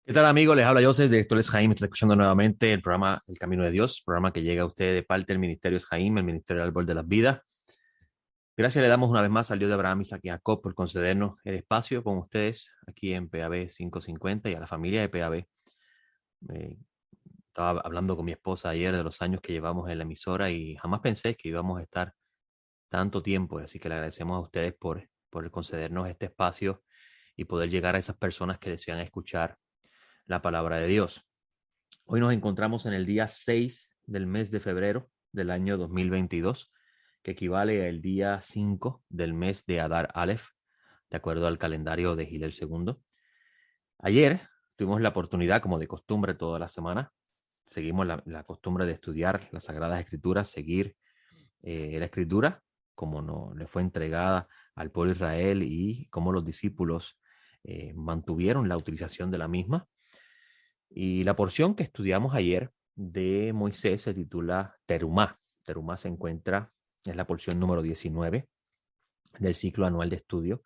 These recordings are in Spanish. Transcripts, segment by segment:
¿Qué tal, amigos? Les habla Joseph, director es Jaime. Estoy escuchando nuevamente el programa El Camino de Dios, programa que llega a usted de parte del Ministerio es Jaime, el Ministerio del Árbol de las Vidas. Gracias le damos una vez más al Dios de Abraham, Isaac y Jacob por concedernos el espacio con ustedes aquí en PAB 550 y a la familia de PAB. Eh, Estaba hablando con mi esposa ayer de los años que llevamos en la emisora y jamás pensé que íbamos a estar tanto tiempo. Así que le agradecemos a ustedes por concedernos este espacio y poder llegar a esas personas que desean escuchar la palabra de Dios. Hoy nos encontramos en el día 6 del mes de febrero del año 2022, que equivale al día 5 del mes de Adar Aleph, de acuerdo al calendario de Gilel II. Ayer tuvimos la oportunidad, como de costumbre toda la semana, seguimos la costumbre de estudiar las Sagradas Escrituras, seguir la Escritura, como no, le fue entregada al pueblo de Israel y cómo los discípulos mantuvieron la utilización de la misma. Y la porción que estudiamos ayer de Moisés se titula Terumá. Terumá se encuentra, es la porción número 19 del ciclo anual de estudio.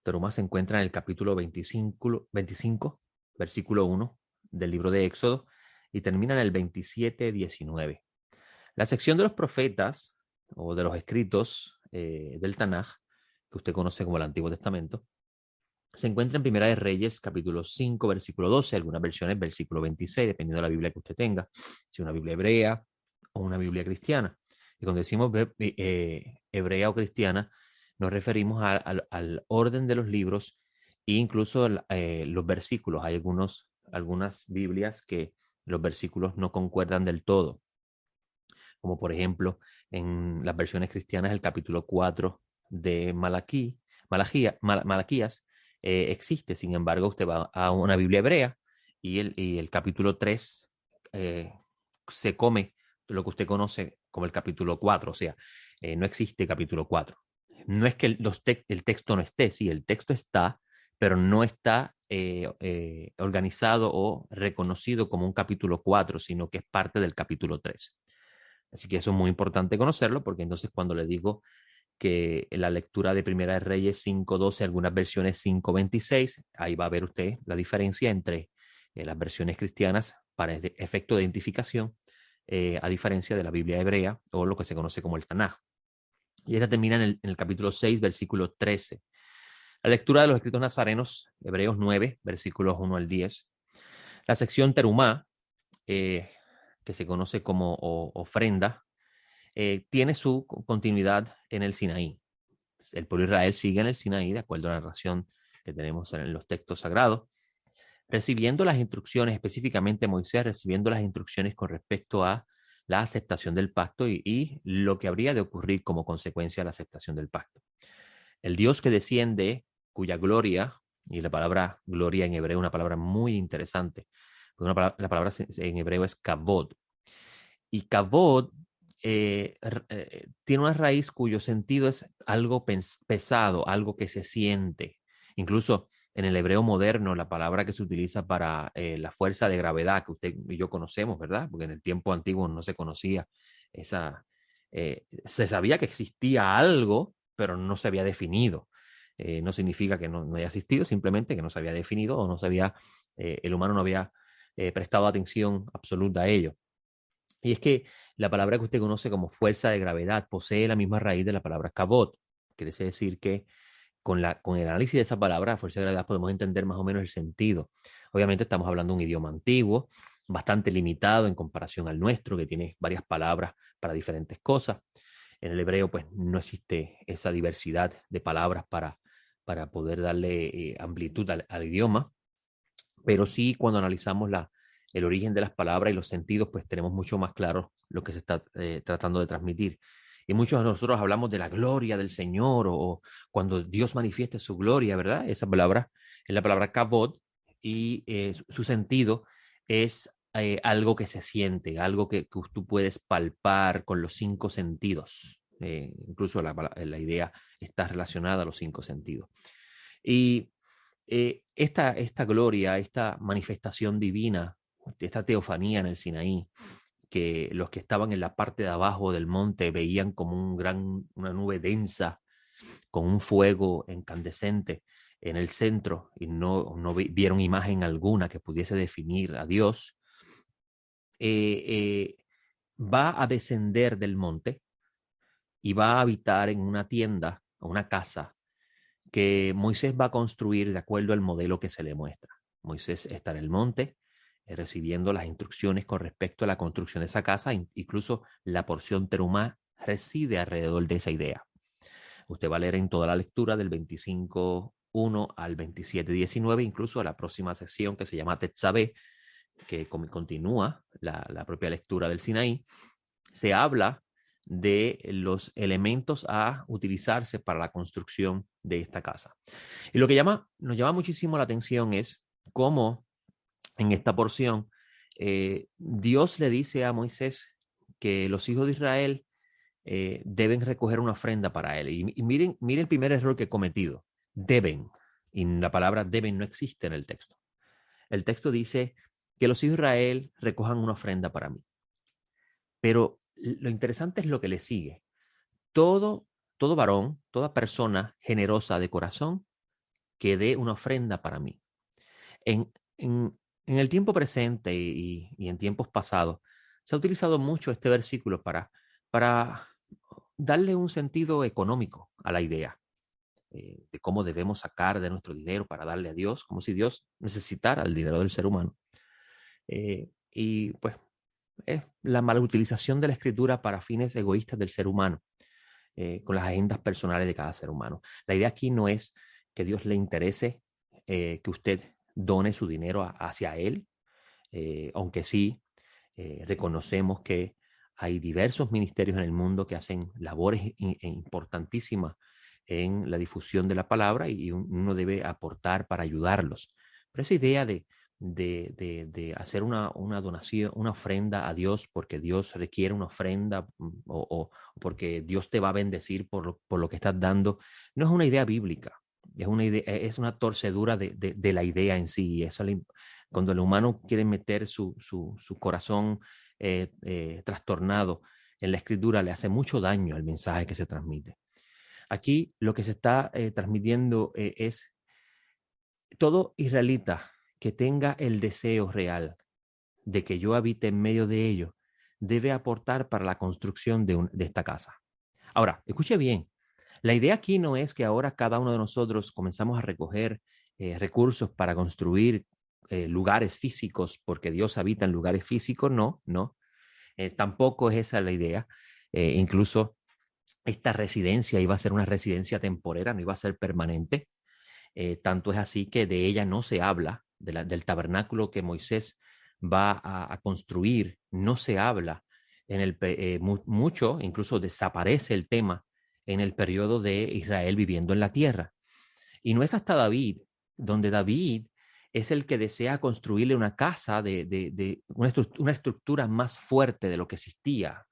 Terumá se encuentra en el capítulo 25 versículo 1 del libro de Éxodo y termina en el 27:19. La sección de los profetas o de los escritos del Tanaj, que usted conoce como el Antiguo Testamento, se encuentra en Primera de Reyes, capítulo 5, versículo 12, algunas versiones, versículo 26, dependiendo de la Biblia que usted tenga, si una Biblia hebrea o una Biblia cristiana. Y cuando decimos hebrea o cristiana, nos referimos al orden de los libros e incluso los versículos. Hay algunas Biblias que los versículos no concuerdan del todo, como por ejemplo en las versiones cristianas el capítulo 4 de Malaquías existe. Sin embargo, usted va a una Biblia hebrea y el capítulo 3 eh, se come lo que usted conoce como el capítulo 4, o sea, no existe capítulo 4. No es que el texto no esté, sí, el texto está, pero no está organizado o reconocido como un capítulo 4, sino que es parte del capítulo 3. Así que eso es muy importante conocerlo, porque entonces cuando le digo que la lectura de Primera de Reyes 5:12, algunas versiones 5:26, ahí va a ver usted la diferencia entre las versiones cristianas para efecto de identificación, a diferencia de la Biblia hebrea o lo que se conoce como el Tanaj. Y esta termina en el capítulo 6, versículo 13. La lectura de los escritos nazarenos, Hebreos 9, versículos 1 al 10. La sección Terumá, que se conoce como ofrenda, tiene su continuidad en el Sinaí. El pueblo de Israel sigue en el Sinaí, de acuerdo a la narración que tenemos en los textos sagrados, recibiendo las instrucciones, específicamente Moisés recibiendo las instrucciones con respecto a la aceptación del pacto y lo que habría de ocurrir como consecuencia de la aceptación del pacto. El Dios que desciende, cuya gloria, y la palabra gloria en hebreo es una palabra muy interesante, porque la palabra en hebreo es kavod, y kavod tiene una raíz cuyo sentido es algo pesado, algo que se siente. Incluso en el hebreo moderno, la palabra que se utiliza para la fuerza de gravedad que usted y yo conocemos, ¿verdad? Porque en el tiempo antiguo no se conocía esa, se sabía que existía algo, pero no se había definido. No significa que no haya existido, simplemente que no se había definido o no se había, el humano no había prestado atención absoluta a ello. Y es que la palabra que usted conoce como fuerza de gravedad posee la misma raíz de la palabra cabot. Quiere decir que con el análisis de esa palabra, fuerza de gravedad, podemos entender más o menos el sentido. Obviamente estamos hablando de un idioma antiguo, bastante limitado en comparación al nuestro, que tiene varias palabras para diferentes cosas. En el hebreo, pues, no existe esa diversidad de palabras para poder darle amplitud al idioma, pero sí cuando analizamos el origen de las palabras y los sentidos, pues tenemos mucho más claro lo que se está tratando de transmitir. Y muchos de nosotros hablamos de la gloria del Señor o cuando Dios manifieste su gloria, ¿verdad? Esa palabra es la palabra kabod y su sentido es algo que se siente, algo que tú puedes palpar con los cinco sentidos. Incluso la idea está relacionada a los cinco sentidos. Y esta gloria, esta manifestación divina, esta teofanía en el Sinaí, que los que estaban en la parte de abajo del monte veían como una nube densa con un fuego incandescente en el centro y no vieron imagen alguna que pudiese definir a Dios, va a descender del monte y va a habitar en una tienda o una casa que Moisés va a construir de acuerdo al modelo que se le muestra. Moisés está en el monte recibiendo las instrucciones con respecto a la construcción de esa casa, incluso la porción terumá reside alrededor de esa idea. Usted va a leer en toda la lectura del 25:1 al 27:19, incluso a la próxima sesión que se llama Tetzabé, que continúa la propia lectura del Sinaí, se habla de los elementos a utilizarse para la construcción de esta casa. Y lo que nos llama muchísimo la atención es cómo en esta porción Dios le dice a Moisés que los hijos de Israel deben recoger una ofrenda para él. Y miren el primer error que he cometido. Deben. Y la palabra deben no existe en el texto. El texto dice que los hijos de Israel recojan una ofrenda para mí. Pero lo interesante es lo que le sigue. Todo varón, toda persona generosa de corazón que dé una ofrenda para mí. En, en el tiempo presente y en tiempos pasados, se ha utilizado mucho este versículo para darle un sentido económico a la idea de cómo debemos sacar de nuestro dinero para darle a Dios, como si Dios necesitara el dinero del ser humano. Y pues es la mala utilización de la escritura para fines egoístas del ser humano, con las agendas personales de cada ser humano. La idea aquí no es que Dios le interese que usted done su dinero hacia Él, aunque sí reconocemos que hay diversos ministerios en el mundo que hacen labores importantísimas en la difusión de la palabra y uno debe aportar para ayudarlos. Pero esa idea de hacer una donación, una ofrenda a Dios porque Dios requiere una ofrenda o porque Dios te va a bendecir por lo que estás dando, no es una idea bíblica. Es una torcedura de la idea en sí. Cuando el humano quiere meter su corazón trastornado en la escritura, le hace mucho daño al mensaje que se transmite. Aquí lo que se está transmitiendo es todo israelita que tenga el deseo real de que yo habite en medio de ellos, debe aportar para la construcción de esta casa. Ahora, escuche bien, la idea aquí no es que ahora cada uno de nosotros comenzamos a recoger recursos para construir lugares físicos, porque Dios habita en lugares físicos, no. Tampoco es esa la idea. Incluso esta residencia iba a ser una residencia temporera, no iba a ser permanente. Tanto es así que de ella no se habla, del tabernáculo que Moisés va a construir, no se habla mucho, incluso desaparece el tema en el periodo de Israel viviendo en la tierra. Y no es hasta David, donde David es el que desea construirle una casa de una estructura más fuerte de lo que existía,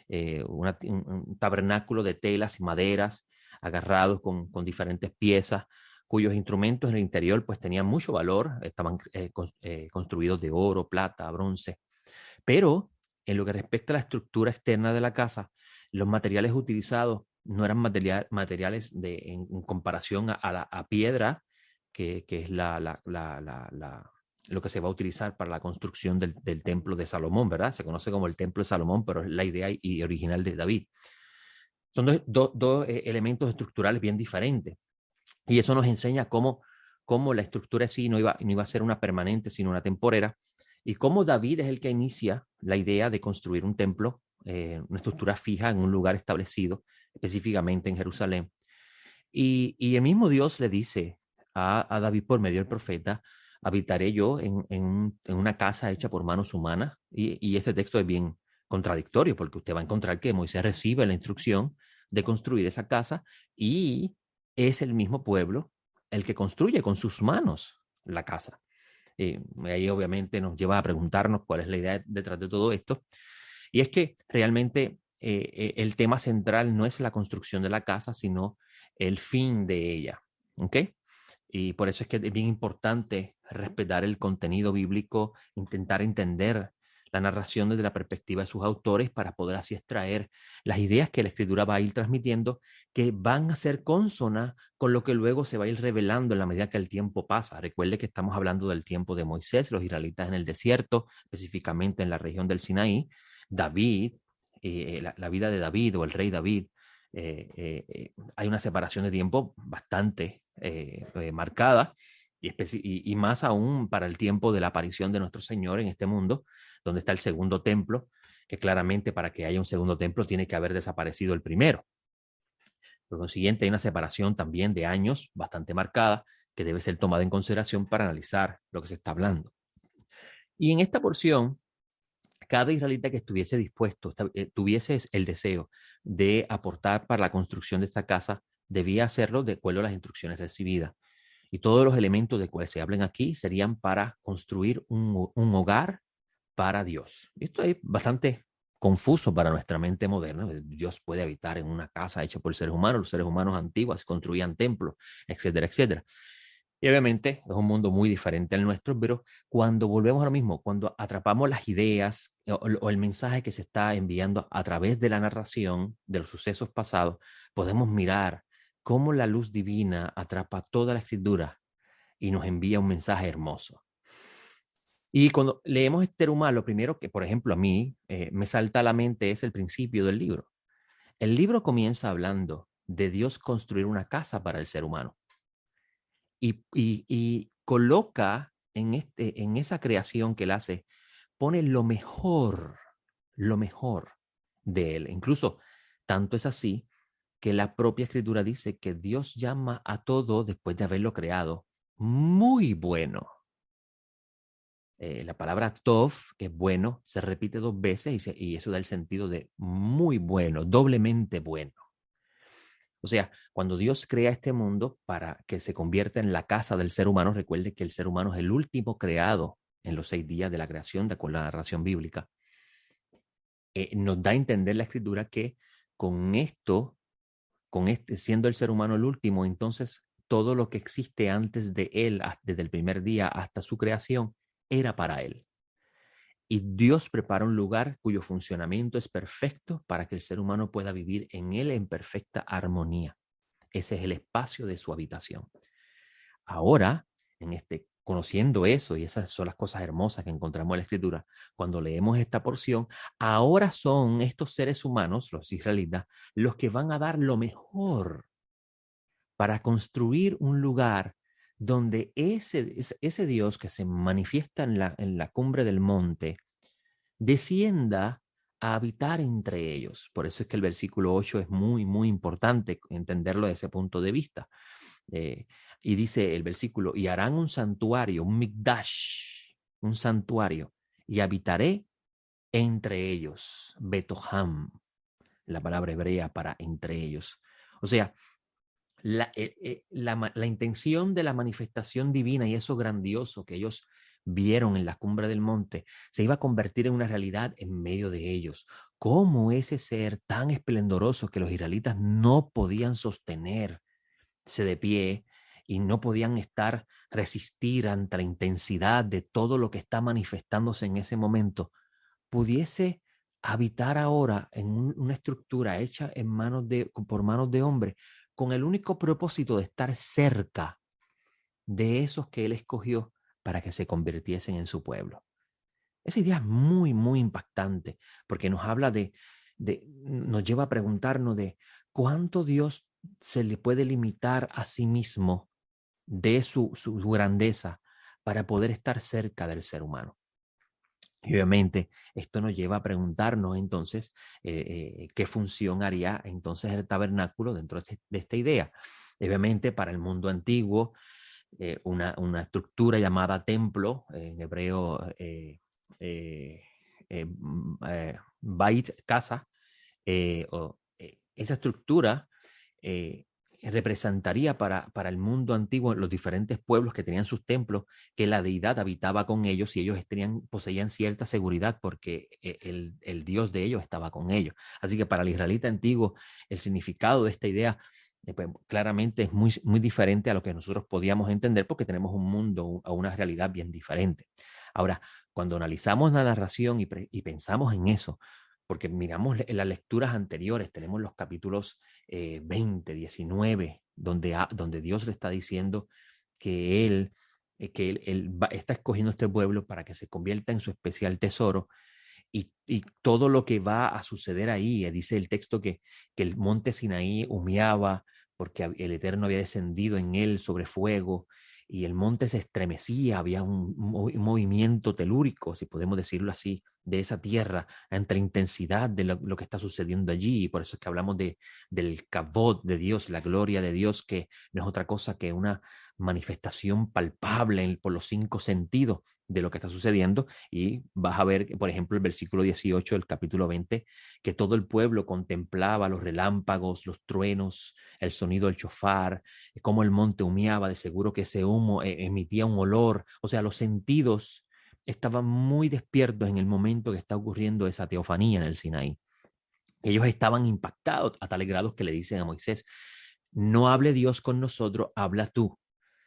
un tabernáculo de telas y maderas agarrados con diferentes piezas, cuyos instrumentos en el interior pues tenían mucho valor, estaban construidos de oro, plata, bronce, pero en lo que respecta a la estructura externa de la casa, los materiales utilizados no eran materiales en comparación a piedra, que es lo que se va a utilizar para la construcción del templo de Salomón, ¿verdad? Se conoce como el templo de Salomón, pero es la idea y original de David. Son dos elementos estructurales bien diferentes. Y eso nos enseña cómo la estructura en sí no iba a ser una permanente, sino una temporera. Y cómo David es el que inicia la idea de construir un templo, una estructura fija en un lugar establecido, específicamente en Jerusalén. Y el mismo Dios le dice a David por medio del profeta, habitaré yo en una casa hecha por manos humanas. Y este texto es bien contradictorio porque usted va a encontrar que Moisés recibe la instrucción de construir esa casa y es el mismo pueblo el que construye con sus manos la casa. Ahí obviamente nos lleva a preguntarnos cuál es la idea detrás de todo esto. Y es que realmente el tema central no es la construcción de la casa, sino el fin de ella. ¿Ok? Y por eso es que es bien importante respetar el contenido bíblico, intentar entender la narración desde la perspectiva de sus autores para poder así extraer las ideas que la escritura va a ir transmitiendo, que van a ser consonas con lo que luego se va a ir revelando en la medida que el tiempo pasa. Recuerde que estamos hablando del tiempo de Moisés, los israelitas en el desierto, específicamente en la región del Sinaí, David, la vida de David o el rey David. Hay una separación de tiempo bastante marcada y más aún para el tiempo de la aparición de nuestro Señor en este mundo, donde está el segundo templo, que claramente para que haya un segundo templo tiene que haber desaparecido el primero. Por consiguiente, hay una separación también de años bastante marcada que debe ser tomada en consideración para analizar lo que se está hablando. Y en esta porción, cada israelita que estuviese dispuesto, tuviese el deseo de aportar para la construcción de esta casa, debía hacerlo de acuerdo a las instrucciones recibidas. Y todos los elementos de cuales se hablen aquí serían para construir un hogar para Dios. Esto es bastante confuso para nuestra mente moderna. Dios puede habitar en una casa hecha por seres humanos. Los seres humanos antiguos construían templos, etcétera, etcétera. Y obviamente es un mundo muy diferente al nuestro, pero cuando volvemos a lo mismo, cuando atrapamos las ideas o el mensaje que se está enviando a través de la narración de los sucesos pasados, podemos mirar cómo la luz divina atrapa toda la escritura y nos envía un mensaje hermoso. Y cuando leemos este humano, lo primero que, por ejemplo, a mí me salta a la mente es el principio del libro. El libro comienza hablando de Dios construir una casa para el ser humano y coloca en esa creación que él hace, pone lo mejor de él. Incluso tanto es así que la propia escritura dice que Dios llama a todo después de haberlo creado muy bueno. La palabra tov, que es bueno, se repite dos veces y eso da el sentido de muy bueno, doblemente bueno. O sea, cuando Dios crea este mundo para que se convierta en la casa del ser humano, recuerde que el ser humano es el último creado en los 6 días de la creación, de acuerdo a la narración bíblica. Nos da a entender la escritura que con esto, siendo el ser humano el último, entonces todo lo que existe antes de él, desde el primer día hasta su creación, era para él. Y Dios prepara un lugar cuyo funcionamiento es perfecto para que el ser humano pueda vivir en él en perfecta armonía. Ese es el espacio de su habitación. Ahora, conociendo eso, y esas son las cosas hermosas que encontramos en la Escritura, cuando leemos esta porción, ahora son estos seres humanos, los israelitas, los que van a dar lo mejor para construir un lugar donde ese Dios que se manifiesta en la cumbre del monte descienda a habitar entre ellos. Por eso es que el versículo 8 es muy, muy importante entenderlo desde ese punto de vista. Y dice el versículo, y harán un santuario, un mikdash, un santuario, y habitaré entre ellos, Betoham, la palabra hebrea para entre ellos. O sea, la intención de la manifestación divina y eso grandioso que ellos vieron en la cumbre del monte se iba a convertir en una realidad en medio de ellos. ¿Cómo ese ser tan esplendoroso que los israelitas no podían sostenerse de pie y no podían resistir ante la intensidad de todo lo que está manifestándose en ese momento, pudiese habitar ahora en una estructura hecha por manos de hombre con el único propósito de estar cerca de esos que él escogió para que se convirtiesen en su pueblo? Esa idea es muy, muy impactante porque nos habla nos lleva a preguntarnos de cuánto Dios se le puede limitar a sí mismo de su grandeza para poder estar cerca del ser humano. Y obviamente esto nos lleva a preguntarnos entonces qué función haría entonces el tabernáculo dentro de esta idea. Obviamente para el mundo antiguo, una estructura llamada templo, en hebreo bait, casa, esa estructura representaría para el mundo antiguo, los diferentes pueblos que tenían sus templos, que la deidad habitaba con ellos y ellos poseían cierta seguridad porque el Dios de ellos estaba con ellos. Así que para el israelita antiguo, el significado de esta idea pues, claramente es muy, muy diferente a lo que nosotros podíamos entender porque tenemos un mundo o una realidad bien diferente. Ahora, cuando analizamos la narración y pensamos en eso, porque miramos en las lecturas anteriores, tenemos los capítulos 20, 19, donde Dios le está diciendo que está escogiendo este pueblo para que se convierta en su especial tesoro y todo lo que va a suceder ahí. Dice el texto que el monte Sinaí humeaba porque el Eterno había descendido en él sobre fuego y el monte se estremecía, había un movimiento telúrico, si podemos decirlo así, de esa tierra ante la intensidad de lo que está sucediendo allí. Y por eso es que hablamos del kavod de Dios, la gloria de Dios, que no es otra cosa que una manifestación palpable por los 5 sentidos de lo que está sucediendo. Y vas a ver, por ejemplo, el versículo 18 del capítulo 20, que todo el pueblo contemplaba los relámpagos, los truenos, el sonido del chofar, cómo el monte humeaba, de seguro que ese humo emitía un olor. O sea, los sentidos estaban muy despiertos en el momento que está ocurriendo esa teofanía en el Sinaí. Ellos estaban impactados a tales grados que le dicen a Moisés, no hable Dios con nosotros, habla tú.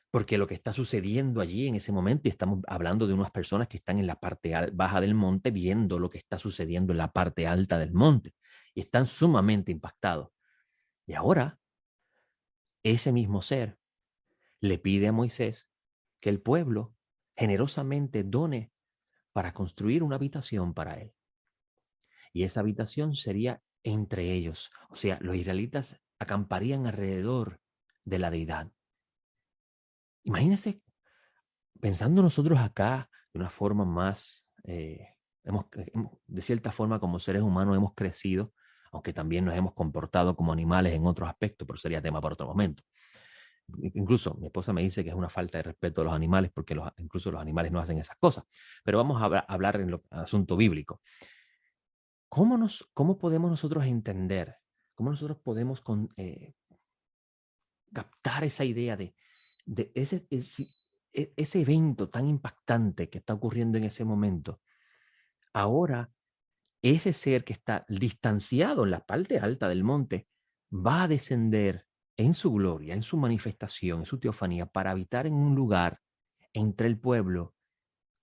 Porque lo que está sucediendo allí en ese momento, y estamos hablando de unas personas que están en la parte baja del monte viendo lo que está sucediendo en la parte alta del monte, y están sumamente impactados. Y ahora, ese mismo ser le pide a Moisés que el pueblo generosamente done para construir una habitación para él. Y esa habitación sería entre ellos. O sea, los israelitas acamparían alrededor de la deidad. Imagínense, pensando nosotros acá de una forma más, de cierta forma como seres humanos hemos crecido, aunque también nos hemos comportado como animales en otros aspectos, pero sería tema para otro momento. Incluso mi esposa me dice que es una falta de respeto a los animales porque incluso los animales no hacen esas cosas. Pero vamos a hablar en el asunto bíblico. ¿Cómo podemos nosotros entender, cómo nosotros podemos captar esa idea de ese evento tan impactante que está ocurriendo en ese momento? Ahora, ese ser que está distanciado en la parte alta del monte va a descender en su gloria, en su manifestación, en su teofanía, para habitar en un lugar entre el pueblo.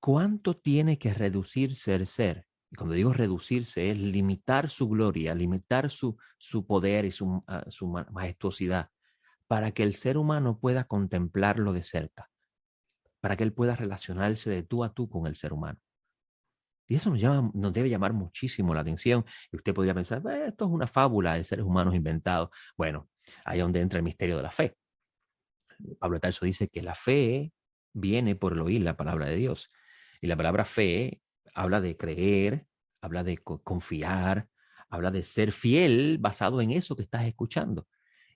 ¿Cuánto tiene que reducirse el ser? Y cuando digo reducirse, es limitar su gloria, limitar su poder y su majestuosidad, para que el ser humano pueda contemplarlo de cerca, para que él pueda relacionarse de tú a tú con el ser humano. Y eso nos debe llamar muchísimo la atención. Y usted podría pensar, esto es una fábula de seres humanos inventados. Bueno, ahí es donde entra el misterio de la fe. Pablo Tarso dice que la fe viene por el oír la palabra de Dios. Y la palabra fe habla de creer, habla de confiar, habla de ser fiel basado en eso que estás escuchando.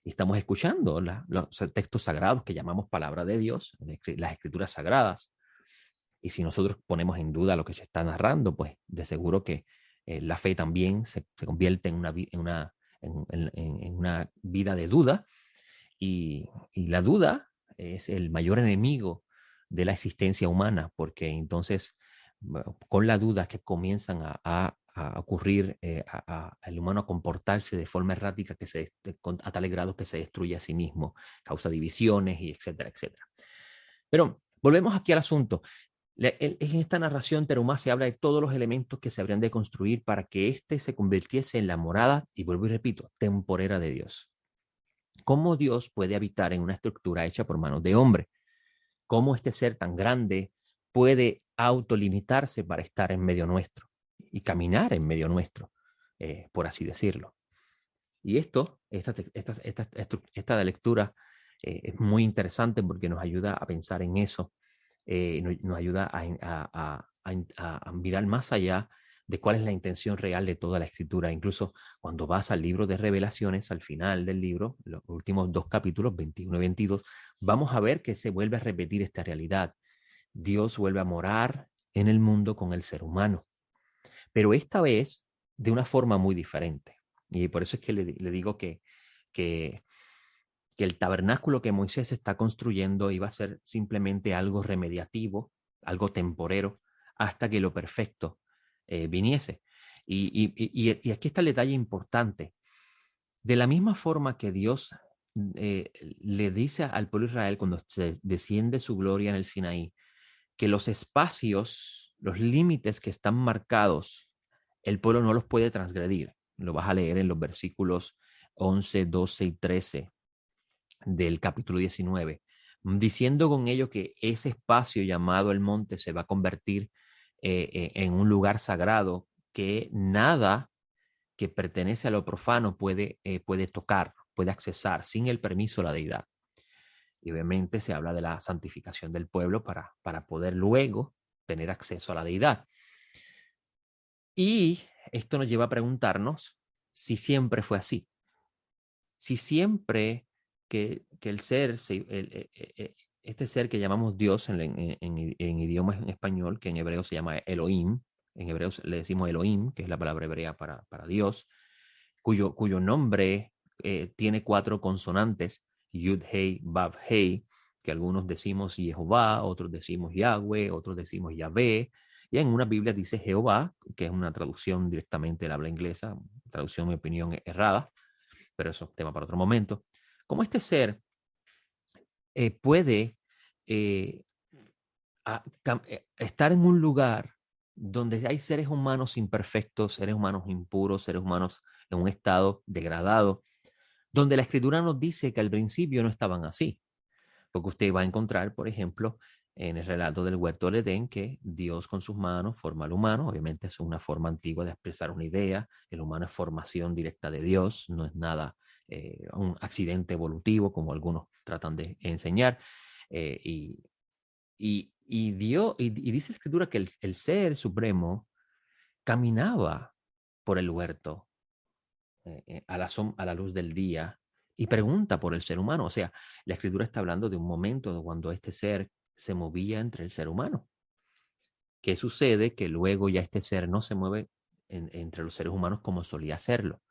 Y estamos escuchando los textos sagrados que llamamos palabra de Dios, las escrituras sagradas. Y si nosotros ponemos en duda lo que se está narrando, pues de seguro que la fe también se convierte en una vida de duda. Y la duda es el mayor enemigo de la existencia humana, porque entonces con la duda que comienzan a ocurrir al humano a comportarse de forma errática a tales grados que se destruye a sí mismo, causa divisiones y etcétera, etcétera. Pero volvemos aquí al asunto. En esta narración, Terumá se habla de todos los elementos que se habrían de construir para que éste se convirtiese en la morada, y vuelvo y repito, temporera de Dios. ¿Cómo Dios puede habitar en una estructura hecha por manos de hombre? ¿Cómo este ser tan grande puede autolimitarse para estar en medio nuestro y caminar en medio nuestro, por así decirlo? Y esta lectura es muy interesante porque nos ayuda a pensar en eso, nos ayuda a mirar más allá de cuál es la intención real de toda la escritura. Incluso cuando vas al libro de Revelaciones, al final del libro, los últimos 2 capítulos, 21 y 22, vamos a ver que se vuelve a repetir esta realidad. Dios vuelve a morar en el mundo con el ser humano, pero esta vez de una forma muy diferente. Y por eso es que le digo que, que el tabernáculo que Moisés está construyendo iba a ser simplemente algo remediativo, algo temporero, hasta que lo perfecto viniese. Y aquí está el detalle importante. De la misma forma que Dios le dice al pueblo de Israel cuando se desciende su gloria en el Sinaí, que los espacios, los límites que están marcados, el pueblo no los puede transgredir. Lo vas a leer en los versículos 11, 12 y 13 del capítulo 19, diciendo con ello que ese espacio llamado el monte se va a convertir en un lugar sagrado que nada que pertenece a lo profano puede tocar, puede accesar sin el permiso de la deidad. Y obviamente se habla de la santificación del pueblo para poder luego tener acceso a la deidad. Y esto nos lleva a preguntarnos si siempre fue así. Si siempre que el ser, este ser que llamamos Dios en idioma en español, que en hebreo se llama Elohim, en hebreo le decimos Elohim, que es la palabra hebrea para Dios, cuyo nombre tiene 4 consonantes, Yud, Hei, Vav, Hei, que algunos decimos Jehová, otros decimos Yahweh, otros decimos Yahvé, y en una Biblia dice Jehová, que es una traducción directamente del habla inglesa, traducción, en mi opinión, errada, pero eso es tema para otro momento. Como este ser puede eh, estar en un lugar donde hay seres humanos imperfectos, seres humanos impuros, seres humanos en un estado degradado, donde la escritura nos dice que al principio no estaban así. Porque usted va a encontrar, por ejemplo, en el relato del huerto del Edén, que Dios con sus manos forma al humano. Obviamente es una forma antigua de expresar una idea. El humano es formación directa de Dios, no es nada un accidente evolutivo, como algunos tratan de enseñar. Y dice la escritura que el ser supremo caminaba por el huerto a la luz del día y pregunta por el ser humano. O sea, la escritura está hablando de un momento cuando este ser se movía entre el ser humano. ¿Qué sucede? Que luego ya este ser no se mueve entre los seres humanos como solía hacerlo.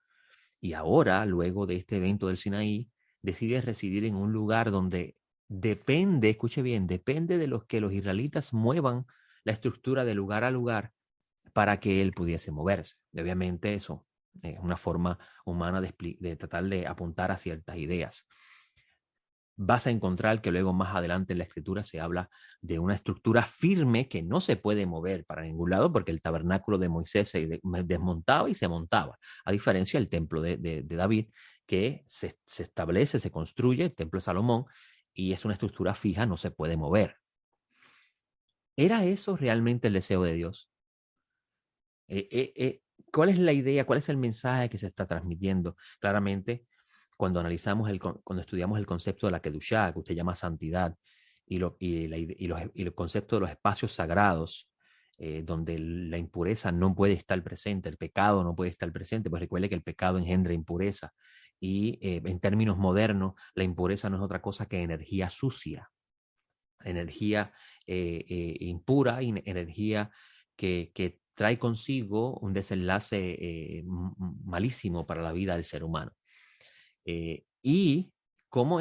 Y ahora, luego de este evento del Sinaí, decide residir en un lugar donde depende, escuche bien, depende de los que los israelitas muevan la estructura de lugar a lugar para que él pudiese moverse. Y obviamente eso es una forma humana de tratar de apuntar a ciertas ideas. Vas a encontrar que luego más adelante en la escritura se habla de una estructura firme que no se puede mover para ningún lado porque el tabernáculo de Moisés se desmontaba y se montaba, a diferencia del templo de David que se establece, se construye, el templo de Salomón, y es una estructura fija, no se puede mover. ¿Era eso realmente el deseo de Dios? ¿Cuál es la idea? ¿Cuál es el mensaje que se está transmitiendo? Claramente, cuando cuando estudiamos el concepto de la Kedushá, que usted llama santidad, y los conceptos de los espacios sagrados, donde la impureza no puede estar presente, el pecado no puede estar presente, pues recuerde que el pecado engendra impureza. Y en términos modernos, la impureza no es otra cosa que energía sucia, energía impura, y energía que trae consigo un desenlace malísimo para la vida del ser humano. Y cómo,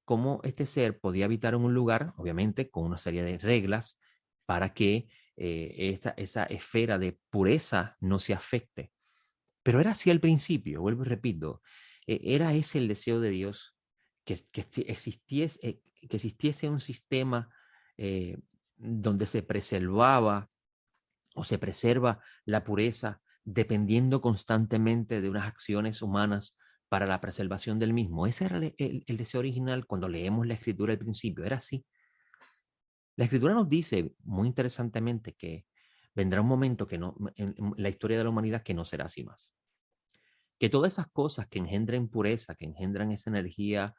cómo este ser podía habitar en un lugar, obviamente con una serie de reglas, para que esa esfera de pureza no se afecte. Pero era así al principio, vuelvo y repito, era ese el deseo de Dios, que existiese un sistema donde se preservaba o se preserva la pureza dependiendo constantemente de unas acciones humanas para la preservación del mismo. Ese era el deseo original cuando leemos la escritura al principio, era así. La escritura nos dice muy interesantemente que vendrá un momento que no, en la historia de la humanidad que no será así más. Que todas esas cosas que engendran pureza, que engendran esa energía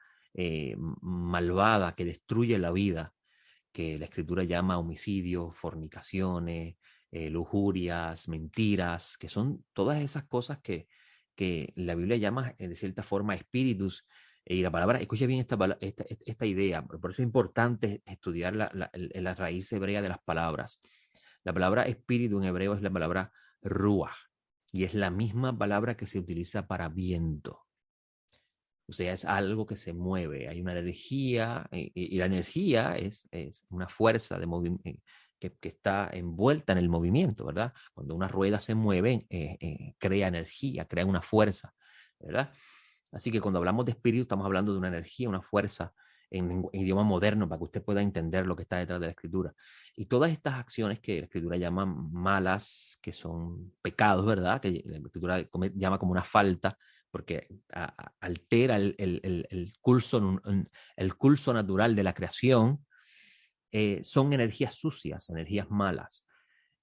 malvada que destruye la vida, que la escritura llama homicidios, fornicaciones, lujurias, mentiras, que son todas esas cosas que la Biblia llama de cierta forma espíritus. Y la palabra, escuche bien esta idea, por eso es importante estudiar la raíz hebrea de las palabras. La palabra espíritu en hebreo es la palabra ruach, y es la misma palabra que se utiliza para viento. O sea, es algo que se mueve, hay una energía, y la energía es una fuerza de que está envuelta en el movimiento, ¿verdad? Cuando una rueda se mueve, crea energía, crea una fuerza, ¿verdad? Así que cuando hablamos de espíritu, estamos hablando de una energía, una fuerza en idioma moderno para que usted pueda entender lo que está detrás de la escritura. Y todas estas acciones que la escritura llama malas, que son pecados, ¿verdad? Que la escritura llama como una falta, porque altera el curso natural de la creación, son energías sucias, energías malas,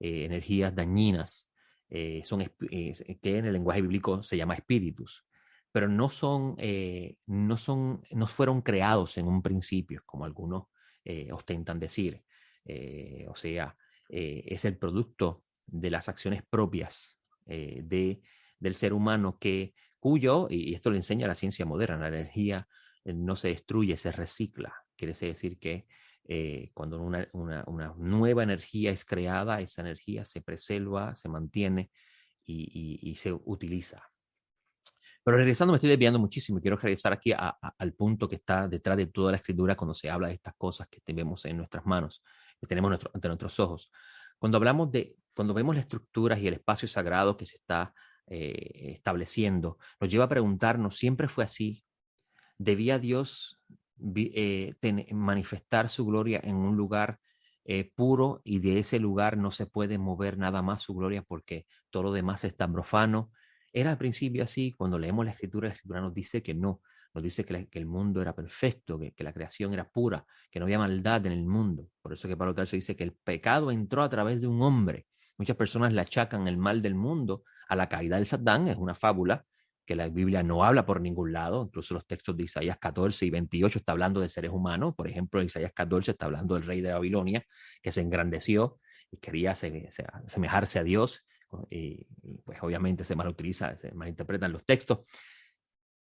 energías dañinas, que en el lenguaje bíblico se llama espíritus, pero no fueron creados en un principio, como algunos ostentan decir. O sea, es el producto de las acciones propias del ser humano y esto lo enseña la ciencia moderna, la energía no se destruye, se recicla. Quiere decir que cuando una nueva energía es creada, esa energía se preserva, se mantiene y se utiliza. Pero regresando, me estoy desviando muchísimo y quiero regresar aquí al punto que está detrás de toda la escritura cuando se habla de estas cosas que tenemos en nuestras manos, que tenemos ante nuestros ojos. Cuando vemos las estructuras y el espacio sagrado que se está estableciendo, nos lleva a preguntarnos, ¿siempre fue así? ¿Debía Dios manifestar su gloria en un lugar puro y de ese lugar no se puede mover nada más su gloria porque todo lo demás está profano? Era al principio así, cuando leemos la escritura nos dice que no, nos dice que el mundo era perfecto, que la creación era pura, que no había maldad en el mundo. Por eso que Pablo Tarso dice que el pecado entró a través de un hombre. Muchas personas le achacan el mal del mundo a la caída del Satán, es una fábula que la Biblia no habla por ningún lado, incluso los textos de Isaías 14 y 28 está hablando de seres humanos. Por ejemplo, Isaías 14 está hablando del rey de Babilonia que se engrandeció y quería asemejarse a Dios, y pues obviamente se malutiliza, se malinterpretan los textos.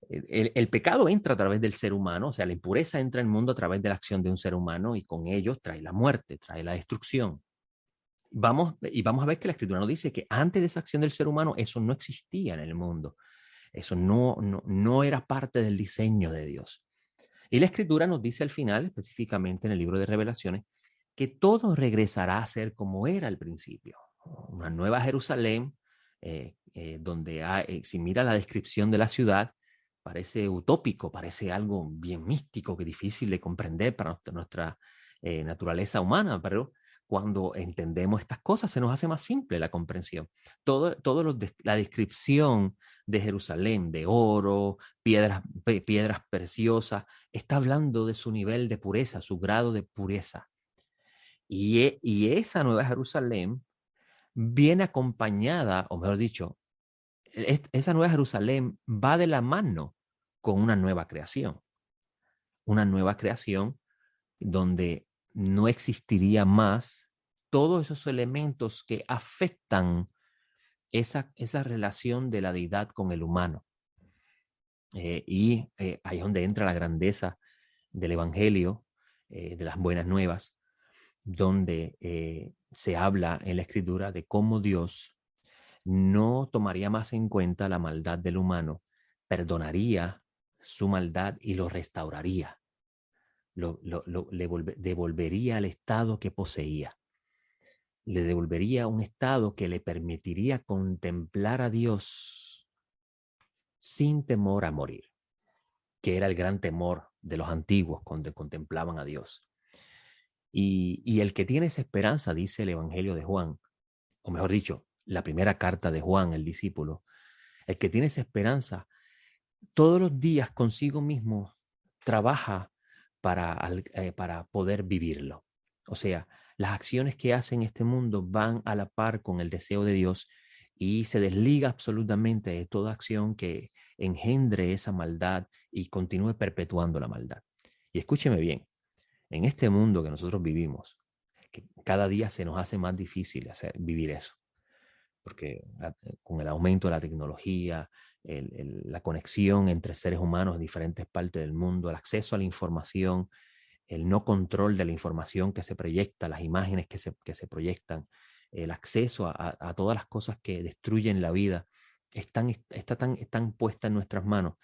El pecado entra a través del ser humano, o sea, la impureza entra en el mundo a través de la acción de un ser humano y con ellos trae la muerte, trae la destrucción. Vamos a ver que la escritura nos dice que antes de esa acción del ser humano eso no existía en el mundo. Eso no era parte del diseño de Dios. Y la escritura nos dice al final, específicamente en el libro de Revelaciones, que todo regresará a ser como era al principio. Una nueva Jerusalén, donde si mira la descripción de la ciudad, parece utópico, parece algo bien místico, que difícil de comprender para nuestra naturaleza humana, pero cuando entendemos estas cosas se nos hace más simple la comprensión. La descripción de Jerusalén, de oro, piedras preciosas, está hablando de su nivel de pureza, su grado de pureza. Y esa nueva Jerusalén viene acompañada, o mejor dicho, esa nueva Jerusalén va de la mano con una nueva creación donde no existiría más todos esos elementos que afectan esa relación de la deidad con el humano. Ahí es donde entra la grandeza del Evangelio, de las buenas nuevas, donde se habla en la Escritura de cómo Dios no tomaría más en cuenta la maldad del humano, perdonaría su maldad y lo restauraría, devolvería al estado que poseía, le devolvería un estado que le permitiría contemplar a Dios sin temor a morir, que era el gran temor de los antiguos cuando contemplaban a Dios. Y el que tiene esa esperanza, dice el Evangelio de Juan, o mejor dicho, la primera carta de Juan, el discípulo, el que tiene esa esperanza, todos los días consigo mismo trabaja para poder vivirlo. O sea, las acciones que hace en este mundo van a la par con el deseo de Dios y se desliga absolutamente de toda acción que engendre esa maldad y continúe perpetuando la maldad. Y escúcheme bien, en este mundo que nosotros vivimos, que cada día se nos hace más difícil vivir eso, porque con el aumento de la tecnología, la conexión entre seres humanos en diferentes partes del mundo, el acceso a la información, el no control de la información que se proyecta, las imágenes que se proyectan, el acceso a todas las cosas que destruyen la vida, están puestas en nuestras manos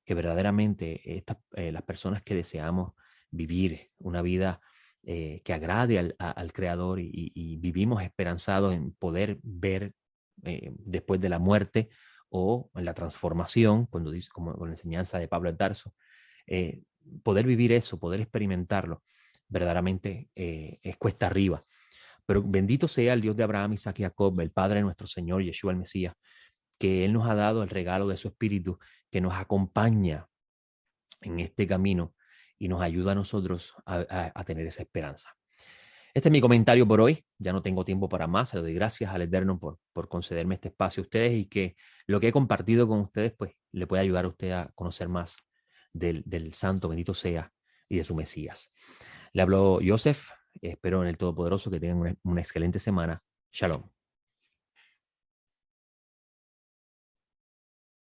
que verdaderamente las personas que deseamos vivir una vida que agrade al Creador y vivimos esperanzados en poder ver después de la muerte o en la transformación, cuando dice, como con la enseñanza de Pablo de Tarso, poder vivir eso, poder experimentarlo, verdaderamente es cuesta arriba. Pero bendito sea el Dios de Abraham, Isaac y Jacob, el Padre de nuestro Señor, Yeshua el Mesías, que Él nos ha dado el regalo de su Espíritu, que nos acompaña en este camino y nos ayuda a nosotros a tener esa esperanza. Este es mi comentario por hoy. Ya no tengo tiempo para más. Le doy gracias al Eterno por concederme este espacio a ustedes y que lo que he compartido con ustedes pues le pueda ayudar a usted a conocer más del Santo, bendito sea, y de su Mesías. Le habló Joseph. Espero en el Todopoderoso que tengan una excelente semana. Shalom.